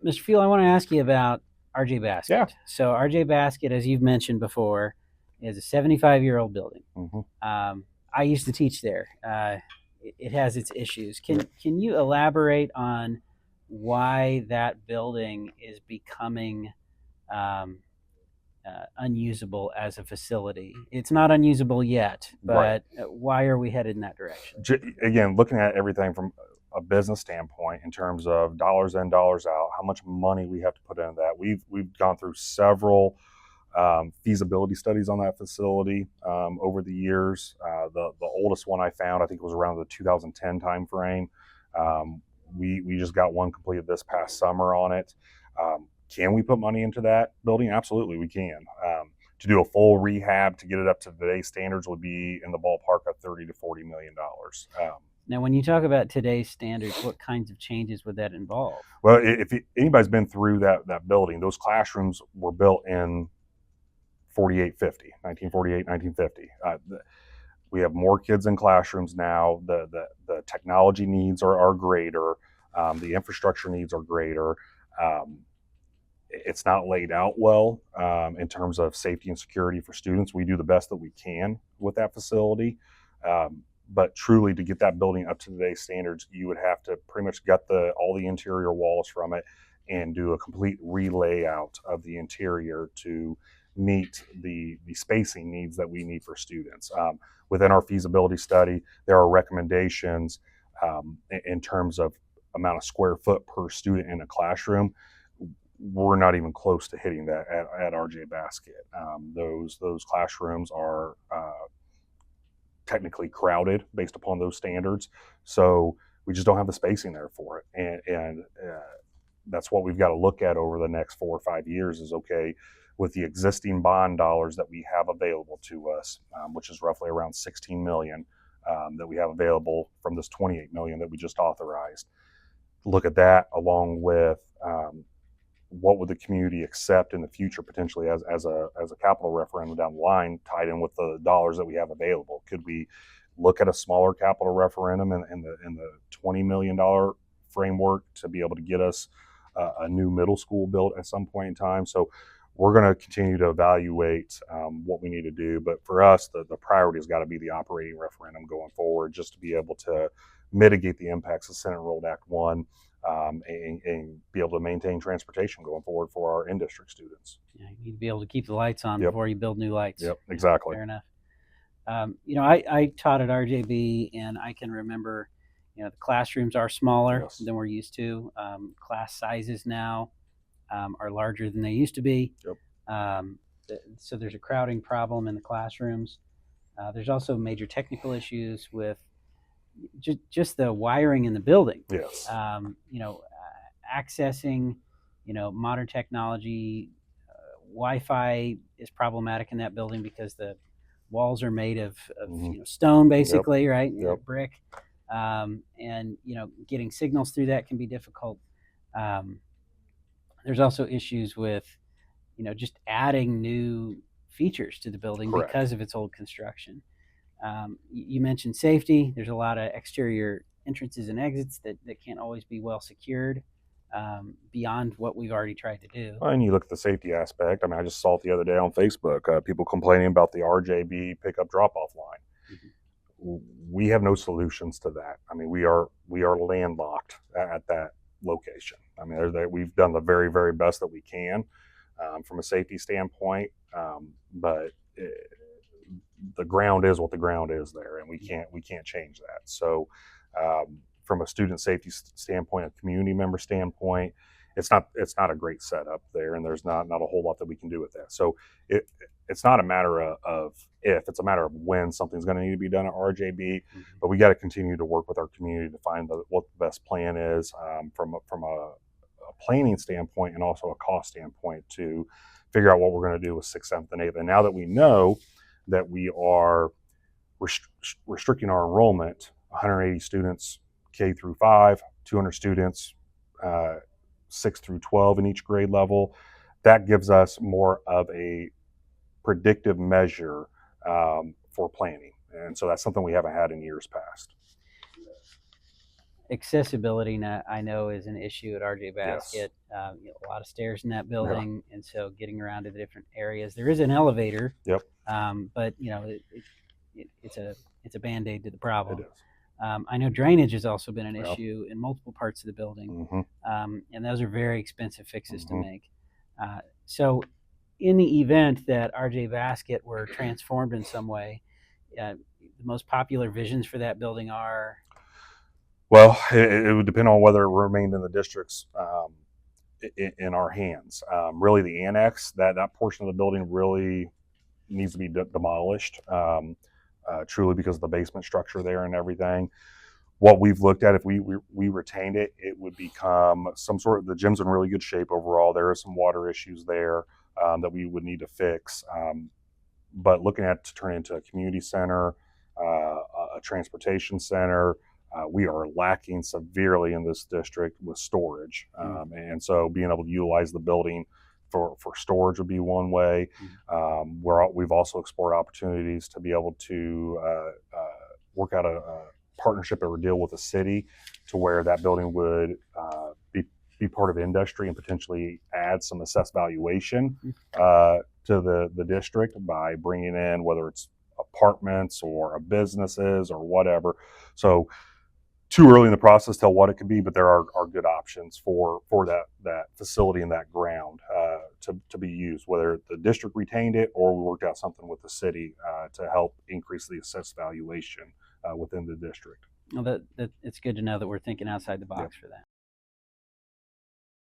Mr. Fewell, I want to ask you about RJ Yeah. Baskett. So RJ Baskett, as you've mentioned before, is a 75-year-old building. hmm I used to teach there. It has its issues. Yeah. Can you elaborate on why that building is becoming um, unusable as a facility? It's not unusable yet, Right. but why are we headed in that direction? Again, looking at everything from a business standpoint in terms of dollars in, dollars out, how much money we have to put into that. We've gone through several feasibility studies on that facility over the years. The oldest one I found, I think, was around the 2010 timeframe. We just got one completed this past summer on it. Can we put money into that building? Absolutely, we can. To do a full rehab to get it up to today's standards would be in the ballpark of $30 to $40 million. Now, when you talk about today's standards, what kinds of changes would that involve? Well, if anybody's been through that building, those classrooms were built in 4850, 1948, 1950. We have more kids in classrooms now. The technology needs are greater. The infrastructure needs are greater. It's not laid out well in terms of safety and security for students. We do the best that we can with that facility. But truly, to get that building up to today's standards, you would have to pretty much gut all the interior walls from it and do a complete re-layout of the interior to meet the spacing needs that we need for students. Within our feasibility study, there are recommendations in terms of amount of square foot per student in a classroom. We're not even close to hitting that at RJ Baskett. Those classrooms are technically crowded based upon those standards, so we just don't have the spacing there for it, and that's what we've got to look at over the next 4 or 5 years. Is okay with the existing bond dollars that we have available to us, which is roughly around 16 million that we have available from this 28 million that we just authorized. Look at that along with what would the community accept in the future potentially as a capital referendum down the line, tied in with the dollars that we have available. Could we look at a smaller capital referendum in the $20 million framework to be able to get us a new middle school built at some point in time? So we're going to continue to evaluate what we need to do, but for us, the priority has got to be the operating referendum going forward, just to be able to mitigate the impacts of Senate Rolled Act 1 and be able to maintain transportation going forward for our in-district students. Yeah, you need to be able to keep the lights on Yep. before you build new lights. Yep, exactly. Fair enough. I taught at RJB, and I can remember, the classrooms are smaller Yes. than we're used to. Class sizes now are larger than they used to be. Yep. So there's a crowding problem in the classrooms. There's also major technical issues with just the wiring in the building. Yes. Accessing, modern technology. Wi-Fi is problematic in that building because the walls are made of stone, basically, Yep. right? Yep. Brick. And getting signals through that can be difficult. There's also issues with, just adding new features to the building. Correct. Because of its old construction. You mentioned safety. There's a lot of exterior entrances and exits that can't always be well secured beyond what we've already tried to do. And you look at the safety aspect. I mean, I just saw it the other day on Facebook, people complaining about the RJB pickup drop-off line. Mm-hmm. We have no solutions to that. I mean, we are landlocked at that location. I mean, we've done the very, very best that we can from a safety standpoint, but the ground is what the ground is there, and we can't change that. So from a student safety standpoint, a community member standpoint, it's not a great setup there, and there's not a whole lot that we can do with that. So it's not a matter of if, it's a matter of when something's going to need to be done at RJB. Mm-hmm. But we got to continue to work with our community to find what the best plan is from a planning standpoint and also a cost standpoint to figure out what we're going to do with 6th, 7th, and 8th. And now that we know that we are restricting our enrollment, 180 students K through 5, 200 students 6 through 12 in each grade level, that gives us more of a predictive measure for planning. And so that's something we haven't had in years past. Accessibility, I know, is an issue at RJ Yes. Baskett. A lot of stairs in that building, and so getting around to the different areas. There is an elevator, Yep. but it's a band aid to the It problem. is. I know drainage has also been an Yep. issue in multiple parts of the building, Mm-hmm. and those are very expensive fixes to Mm-hmm. make. So, in the event that RJ Baskett were transformed in some way, the most popular visions for that building are. Well, it would depend on whether it remained in the district's in our hands. Really, the annex, that portion of the building really needs to be demolished, truly because of the basement structure there and everything. What we've looked at, if we retained it, it would become some sort of, the gym's in really good shape overall. There are some water issues there that we would need to fix. But looking at to turn it into a community center, a transportation center, we are lacking severely in this district with storage. And so being able to utilize the building for storage would be one way. We've also explored opportunities to be able to work out a partnership or a deal with the city to where that building would be part of industry and potentially add some assessed valuation to the district by bringing in, whether it's apartments or businesses or whatever. So too early in the process to tell what it could be, but there are good options for that facility and that ground to be used, whether the district retained it or we worked out something with the city to help increase the assessed valuation within the district. Well, it's good to know that we're thinking outside the box for that.